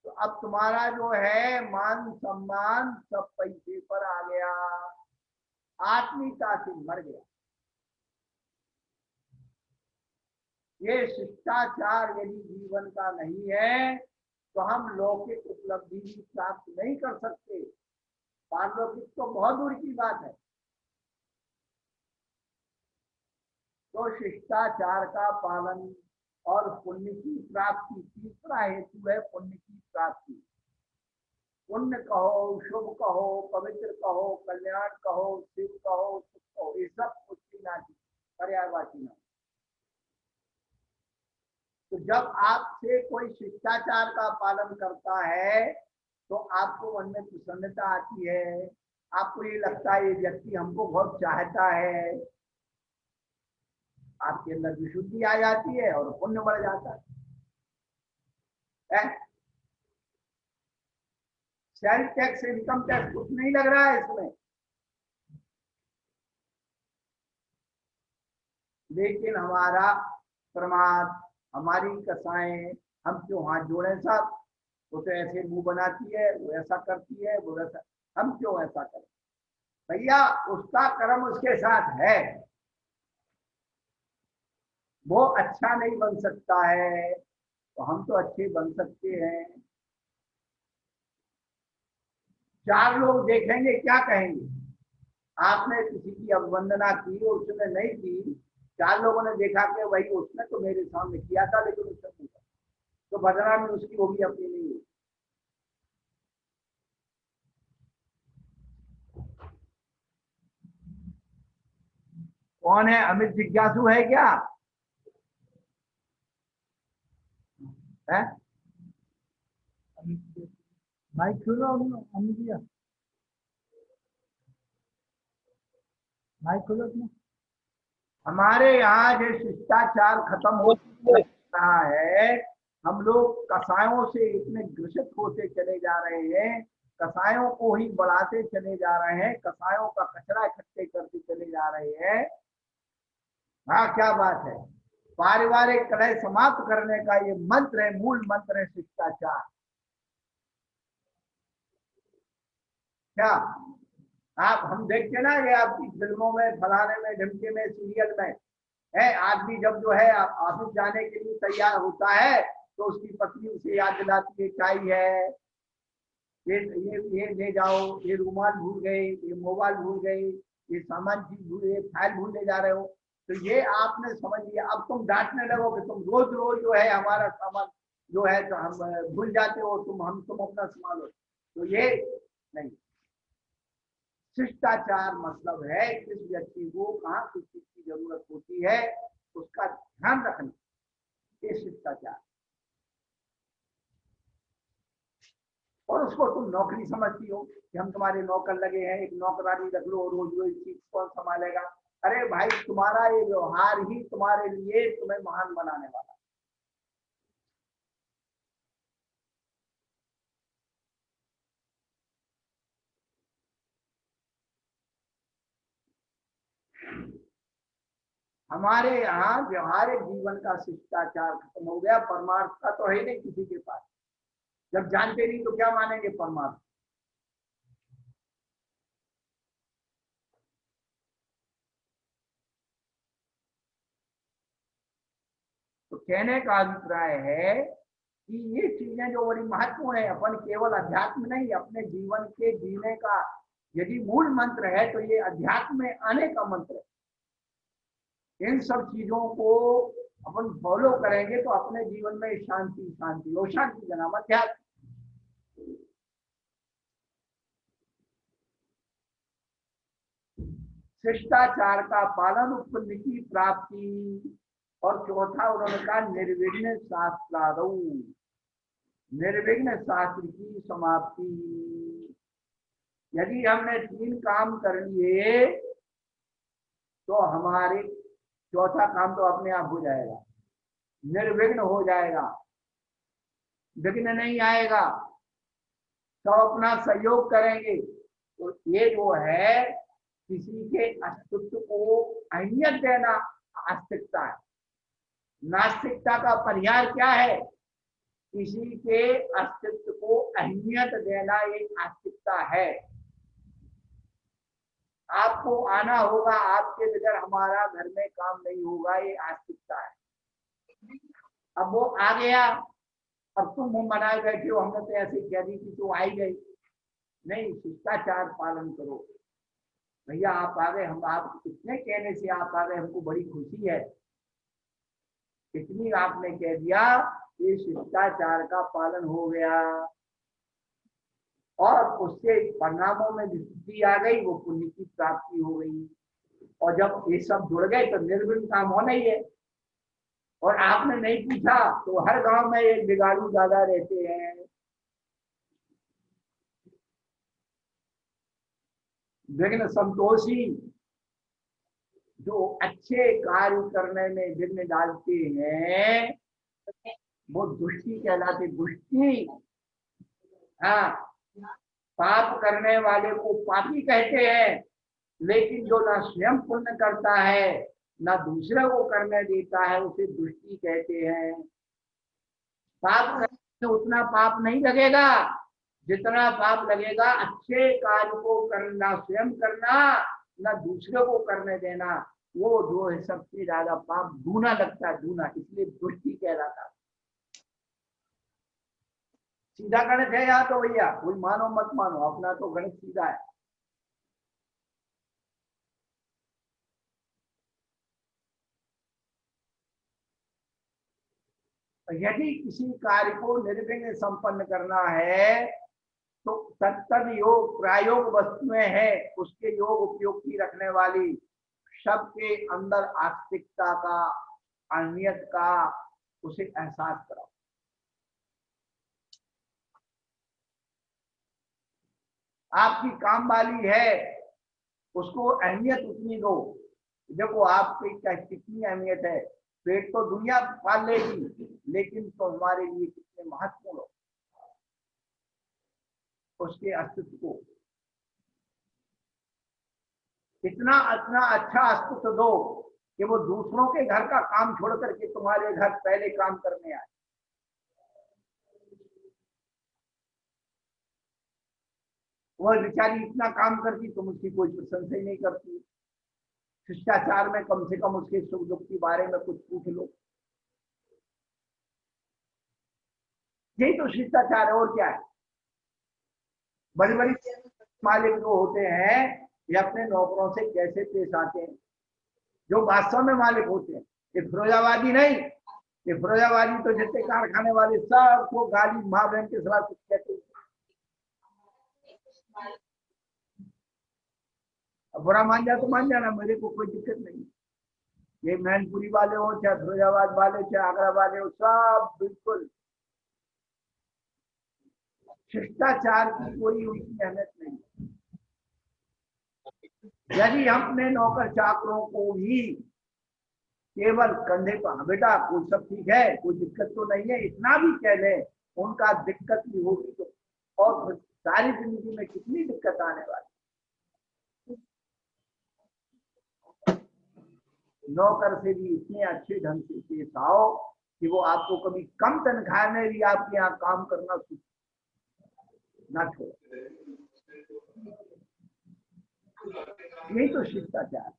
तो अब तुम्हारा जो है मान सम्मान सब पैसे पर आ गया, आत्मीयता से मर गया। ये शिष्टाचार यदि जीवन का नहीं है तो हम लौकिक उपलब्धि भी प्राप्त नहीं कर सकते, पारलौकिक तो बहुत दूर की बात है। तो शिष्टाचार का पालन और पुण्य की प्राप्ति, तीसरा हेतु है पुण्य की प्राप्ति। पुण्य कहो, शुभ कहो, पवित्र कहो, कल्याण कहो, शिव कहो, सुख कहो, ये सब कुछ पर्यायवाची ना। तो जब आपसे कोई शिष्टाचार का पालन करता है तो आपको मन में प्रसन्नता आती है, आपको ये लगता है ये व्यक्ति हमको बहुत चाहता है, आपके अंदर विशुद्धि आ जाती है और पुण्य बढ़ जाता है। सेल्फ टैक्स, इनकम टैक्स कुछ नहीं लग रहा है इसमें, लेकिन हमारा प्रमाद, हमारी कसाएं, हम क्यों हाथ जोड़े साहब, वो तो ऐसे मुंह बनाती है, वो ऐसा करती है, वो ऐसा, हम क्यों ऐसा करें भैया? उसका कर्म उसके साथ है, वो अच्छा नहीं बन सकता है तो हम तो अच्छे बन सकते हैं। चार लोग देखेंगे क्या कहेंगे? आपने किसी की अववंदना की, उसने नहीं की, चार लोगों ने देखा कि वही उसने तो मेरे सामने किया था लेकिन उसने नहीं किया, तो बदनामी उसकी होगी, अपनी नहीं होगी। कौन है? अमित जिज्ञासु है क्या है? माइक खोलो अमित भैया, माइक खोलो अपना। हमारे यहाँ जो शिष्टाचार खत्म हो रहा है, हम लोग कसायों से इतने ग्रसित होते चले जा रहे हैं, कसायों को ही बढ़ाते चले जा रहे हैं, कसायों का कचरा इकट्ठे करते चले जा रहे हैं। हाँ, क्या बात है। पारिवारिक कलह समाप्त करने का ये मंत्र है, मूल मंत्र है शिष्टाचार। क्या आप हम देखते ना ये आपकी फिल्मों में, फलाने में, ढमके में, सीरियल में है, आदमी जब जो है ऑफिस जाने के लिए तैयार होता है तो उसकी पत्नी उसे याद दिलाती है, चाय है, ये ले जाओ, ये रुमाल भूल गए, ये मोबाइल भूल गए, ये सामान चीज भूल गए, फाइल भूलने जा रहे हो। तो ये आपने समझ लिया। अब तुम डांटने लगोगे, तुम रोज रोज जो है हमारा सामान जो है तो हम भूल जाते हो, तुम अपना संभालो, तो ये नहीं। शिष्टाचार मतलब है किस व्यक्ति को कहाँ किस चीज की जरूरत होती है उसका ध्यान रखना, ये शिष्टाचार। और उसको तुम नौकरी समझती हो कि हम तुम्हारे नौकर लगे हैं, एक नौकरानी रख लो, रोज रोज चीज कौन संभालेगा? अरे भाई, तुम्हारा ये व्यवहार ही तुम्हारे लिए तुम्हें महान बनाने वाला। हमारे यहाँ व्यवहारिक जीवन का शिष्टाचार खत्म हो गया, परमार्थ का तो है नहीं किसी के पास। जब जानते नहीं तो क्या मानेंगे परमार्थ? तो कहने का अभिप्राय है कि ये चीजें जो बड़ी महत्वपूर्ण है, अपन केवल अध्यात्म नहीं, अपने जीवन के जीने का यदि मूल मंत्र है तो ये अध्यात्म में आने का मंत्र है। इन सब चीजों को अपन फॉलो करेंगे तो अपने जीवन में शांति शांति और शांति का नाम अध्यात्म। शिष्टाचार का पालन, पुण्य की प्राप्ति, और चौथा उन्होंने कहा निर्विघ्न शास्त्रादौ, निर्विघ्न शास्त्र की समाप्ति। यदि हमने 3 काम कर लिए तो हमारे चौथा काम तो अपने आप हो जाएगा, निर्विघ्न हो जाएगा, विघ्न नहीं आएगा। सब अपना सहयोग करेंगे तो ये जो है किसी के अस्तित्व को अहमियत देना आस्तिकता है। नास्तिकता का परिहार क्या है? किसी के अस्तित्व को अहमियत देना ये आस्तिकता है। आपको आना होगा, आपके बगैर हमारा घर में काम नहीं होगा, ये आस्तिकता है। अब वो आ गया, अब तुम मुंह बनाए बैठे हो, हमने तो ऐसे कह दी थी तो आई गई। नहीं, शिष्टाचार पालन करो। भैया आप आ गए, हम आप इतने कहने से आप आ गए, हमको बड़ी खुशी है। इतनी आपने कह दिया, ये शिष्टाचार का पालन हो गया और उससे परिणामों में विशुद्धि आ गई, वो पुण्य की प्राप्ति हो गई। और जब ये सब जुड़ गए तो निर्विघ्न काम होना ही है। और आपने नहीं पूछा तो हर गांव में एक बिगाड़ू दादा रहते हैं। विघ्न संतोषी, जो अच्छे कार्य करने में विघ्न डालते हैं वो दुष्टि कहलाते। दुष्टि, हाँ, पाप करने वाले को पापी कहते हैं, लेकिन जो ना स्वयं पुण्य करता है ना दूसरे को करने देता है उसे दुष्टि कहते हैं। पाप करने से उतना पाप नहीं लगेगा जितना पाप लगेगा अच्छे कार्य को करना, स्वयं करना, ना दूसरे को करने देना। वो जो है सबसे ज्यादा पाप दूना लगता है, दूना, इसलिए दुष्टि कहलाता है। सीधा गणित है यहाँ तो भैया, कोई मानो मत मानो, अपना तो गणित सीधा है। यदि किसी कार्य को निर्विघ्न संपन्न करना है तो तत्तद योग प्रायोग वस्तुएं है, उसके योग उपयोग की रखने वाली सबके अंदर आस्तिकता का, अहमियत का उसे एहसास कराओ। आपकी काम वाली है, उसको अहमियत उतनी दो। देखो आपकी कितनी अहमियत है, पेट तो दुनिया पाल लेगी लेकिन तो हमारे लिए कितने महत्वपूर्ण हो उसके अस्तित्व को। इतना इतना अच्छा अस्तित्व दो कि वो दूसरों के घर का काम छोड़ करके तुम्हारे घर पहले काम करने आए। वह बेचारी इतना काम करती, तुम उसकी कोई प्रशंसा ही नहीं करती। शिष्टाचार में कम से कम उसके सुख दुख के बारे में कुछ पूछ लो। यही तो शिष्टाचार है, और क्या है। बड़ी बड़ी मालिक जो होते हैं ये अपने नौकरों से कैसे पेश आते हैं, जो वास्तव में मालिक होते हैं। ये फिरोजाबादी नहीं, ये फिरोजाबादी तो जितने कारखाने वाले सबको गाली मार बहन के खिलाफ कुछ कहते हैं। अब बुरा मान जा तो मान जाना, मेरे को कोई दिक्कत नहीं। ये मैनपुरी वाले हो चाहे फिरोजाबाद वाले चाहे आगरा वाले हो, सब बिल्कुल शिष्टाचार की कोई उनकी अहमियत नहीं। यदि हम अपने नौकर चाकरों को भी केवल कंधे पर, बेटा कोई सब ठीक है, कोई दिक्कत तो नहीं है, इतना भी कह ले, उनका दिक्कत भी होगी तो और सारी जिंदगी में कितनी दिक्कत आने वाली। नौकर से भी इतने अच्छे ढंग से पेश आओ कि वो आपको कभी कम तनख्वाह में भी आपके यहाँ काम करना ना छोड़े। यही तो शिष्टाचार।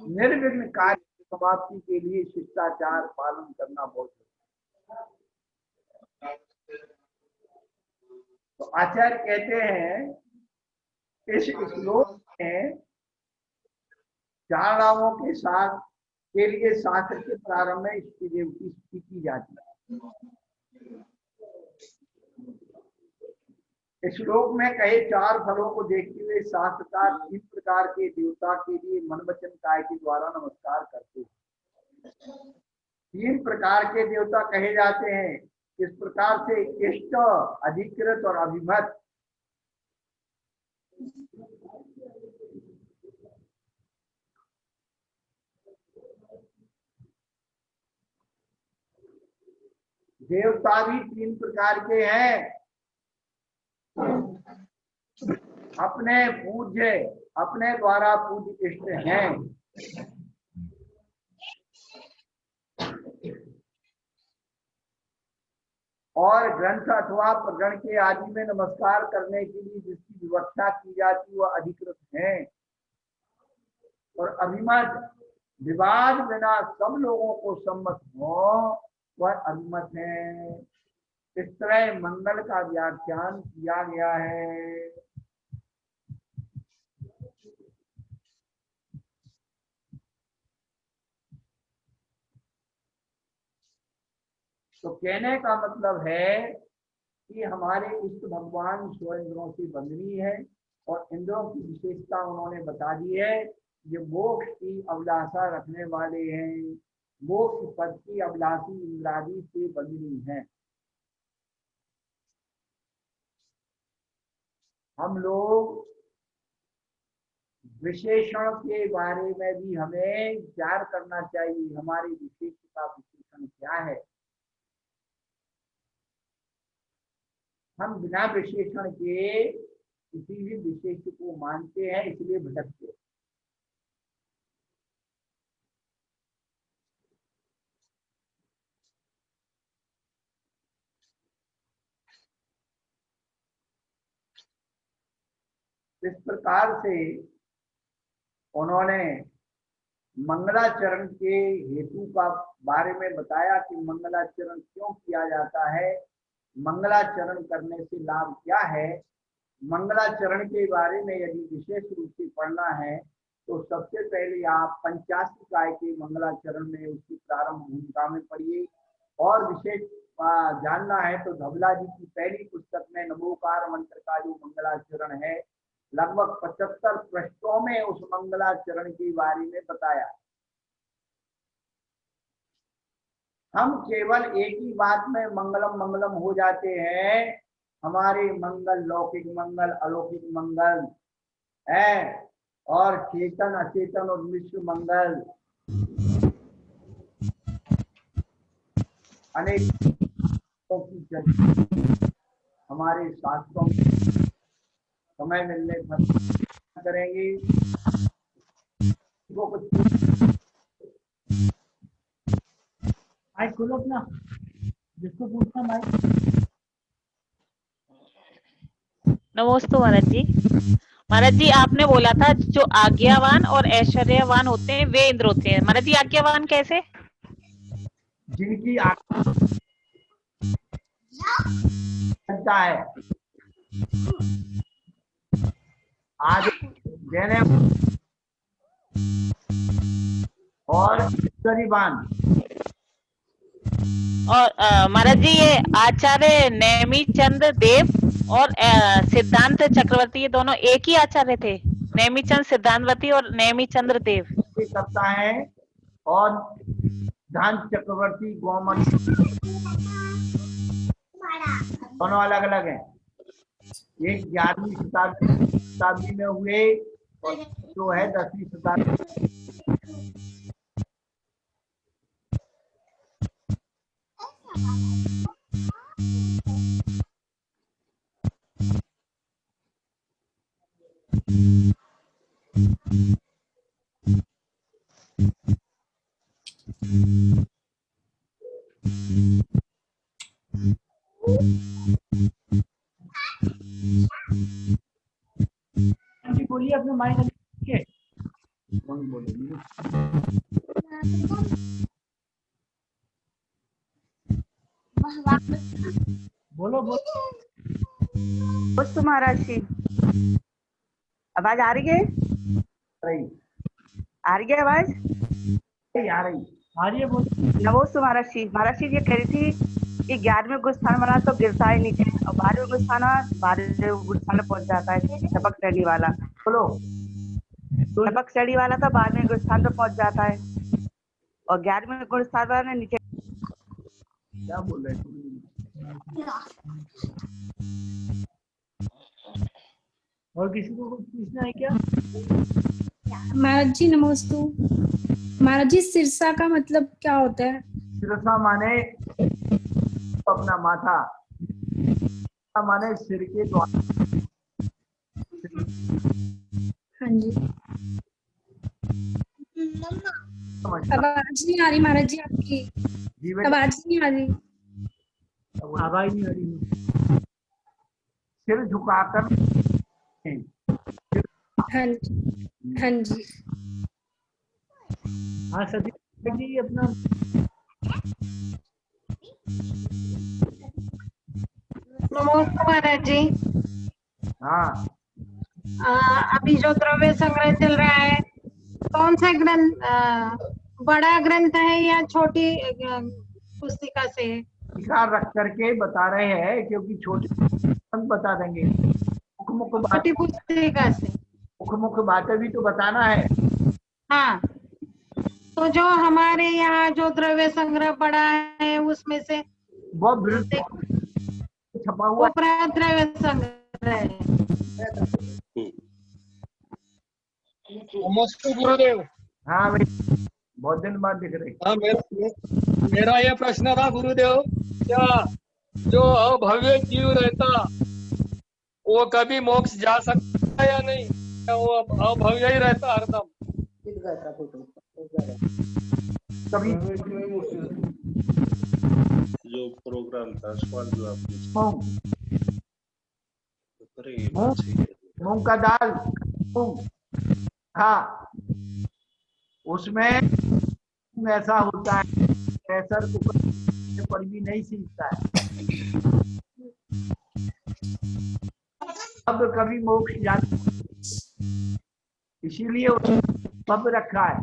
निर्विघ्न कार्य की समाप्ति के लिए शिष्टाचार पालन करना बहुत जरूरी है। तो आचार्य कहते हैं इस श्लोक में चार रामों के साथ के लिए शास्त्र के प्रारंभ में इसकी देवकी स्तुति की जाती है। इस श्लोक में कहे चार फलों को देखते हुए शास्त्रकार तीन प्रकार के देवता के लिए मन वचन काय के द्वारा नमस्कार करते हैं। तीन प्रकार के देवता कहे जाते हैं इस प्रकार से इष्ट, अधिकृत और अभिमत। देवता भी 3 प्रकार के हैं। अपने पूज्य, अपने द्वारा पूज्य इष्ट हैं, और ग्रंथ अथवा प्रगण के आदि में नमस्कार करने के लिए जिसकी व्यवस्था की जाती वह अधिकृत है। और अभिमत, विवाद बिना सब लोगों को सम्मत हो वह अभिमत है। इस तरह मंगल का व्याख्यान किया गया है। तो कहने का मतलब है कि हमारे इष्ट भगवान 100 इंद्रों से बंधनी है, और इंद्रों की विशेषता उन्होंने बता दी है। ये मोक्ष की अभिलाषा रखने वाले हैं, मोक्ष पद की अभिलाषी इंद्रादि से बंधनी है। हम लोग विशेषण के बारे में भी हमें विचार करना चाहिए। हमारी विशेषता विशेषण क्या है? हम बिना विशेषण के किसी भी विशेष को मानते हैं, इसलिए भटकते हैं। इस प्रकार से उन्होंने मंगलाचरण के हेतु का बारे में बताया कि मंगलाचरण क्यों किया जाता है, मंगलाचरण करने से लाभ क्या है। मंगलाचरण के बारे में यदि विशेष रूप से पढ़ना है तो सबसे पहले आप 85 काय के मंगलाचरण में उसकी प्रारंभ भूमिका में पढ़िए, और विशेष जानना है तो धवला जी की पहली पुस्तक में नमोकार मंत्र का जो मंगलाचरण है, लगभग 75 पृष्ठों में उस मंगलाचरण के बारे में बताया। हम केवल एक ही बात में मंगलम मंगलम हो जाते हैं। हमारे मंगल, लौकिक मंगल, अलौकिक मंगल है, और चेतन अचेतन और विश्व मंगल, अनेक की चर्चा हमारे शास्त्रों में समय मिलने पर करेंगे। माइक खोलो अपना, जिसको पूछना माइक। नमस्ते महाराज जी। महाराज जी, आपने बोला था जो आज्ञावान और ऐश्वर्यवान होते हैं वे इंद्र होते हैं। महाराज जी, आज्ञावान कैसे? जिनकी आज्ञा है, आज देने और ऐश्वर्यवान। और महाराज जी, ये आचार्य नेमी चंद देव और सिद्धांत चक्रवर्ती, ये दोनों एक ही आचार्य थे? नेमी चंद सिद्धांतवती और नेमी चंद्र देव करता है, और सिद्धांत चक्रवर्ती गोमन दोनों अलग अलग हैं। एक 11वीं शताब्दी में हुए और जो है 10वीं शताब्दी। बोलिए अपने माइक के। कौन बोलेंगे? बोलो बोलो। महाराज जी, आवाज आ रही है? आ रही है आवाज? आ रही है। बोलो। नमोस्तु महाराज जी। महाराज जी ये कह रही थी कि 11वें गुरु स्थान बना तो गिरता है नीचे, और 12वें गुरु स्थान 12वें गुरु स्थान में पहुंच जाता है। टपक चढ़ी वाला, बोलो। टपक चढ़ी वाला तो 12वें गुरु स्थान पे पहुंच जाता है, और 11वें गुरु स्थान वाला नीचे। क्या बोल रहे हैं? और किसी को कुछ पूछना है क्या? महाराज जी नमोस्तु। महाराज जी, सिरसा का मतलब क्या होता है? सिरसा माने अपना माथा, माने सिर के द्वारा। हाँ जी। आवाज नहीं आ रही महाराज जी आपकी, जी बेटा, आवाज नहीं आ रही। आवाज नहीं आ रही। सिर झुकाकर। हाँ जी, हाँ जी। हाँ सती जी अपना नमस्ते महाराज जी। हाँ, अभी जो द्रव्य संग्रह चल रहा है, कौन सा ग्रंथ बड़ा ग्रंथ है या छोटी पुस्तिका से है? विचार रख करके बता रहे हैं, क्योंकि छोटे हम बता देंगे। छोटी पुस्तिका से। मुख्य बातें भी तो बताना है। हाँ, तो जो हमारे यहाँ जो द्रव्य संग्रह बड़ा है उसमें से वो छपा हुआ वो बड़ा द्रव्य संग्रह है। नमस्ते गुरुदेव। हाँ भाई, बहुत दिन बाद दिख रहे। हाँ, मेरा ये प्रश्न था गुरुदेव, क्या जो अभव्य जीव रहता वो कभी मोक्ष जा सकता है या नहीं, क्या वो अभव्य ही रहता हरदम? कभी जो प्रोग्राम था सवाल जो आपने मूंग का दाल, मूंग, हाँ, उसमें ऐसा होता है, ऐसा पर भी नहीं सीखता है। अब कभी मोक्ष जाता, इसीलिए सब रखा है।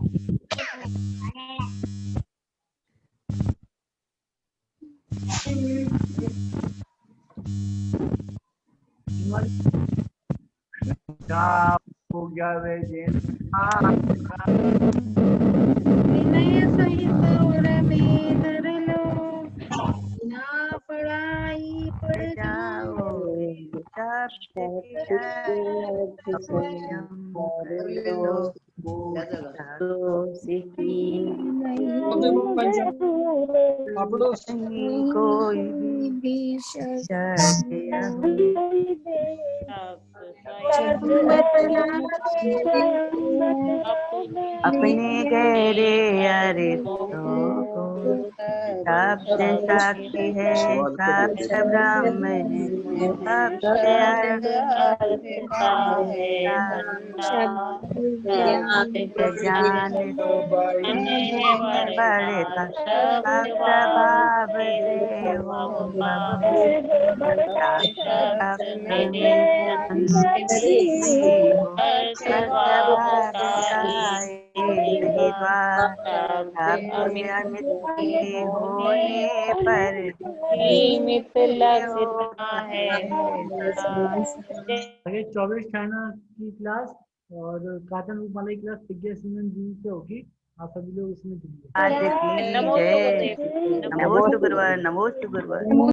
हो गया वे दिन विनय सहित उर में धर लो, बिना पढ़ाई पढ़ जाओ। अपने गहरे अरे शब्द साक्षी है, शब्द ब्रह्म है, शब्द ज्ञान बड़े का शब्द भाव से हो होने पर आगे 24 चाइना की क्लास और काटन रूपमाला की क्लास प्रज्ञा सिंह जी से होगी। आप सभी लोग उसमें जुड़िए। आज की जय। नमो शुक्रवार, नमो शुक्रवार।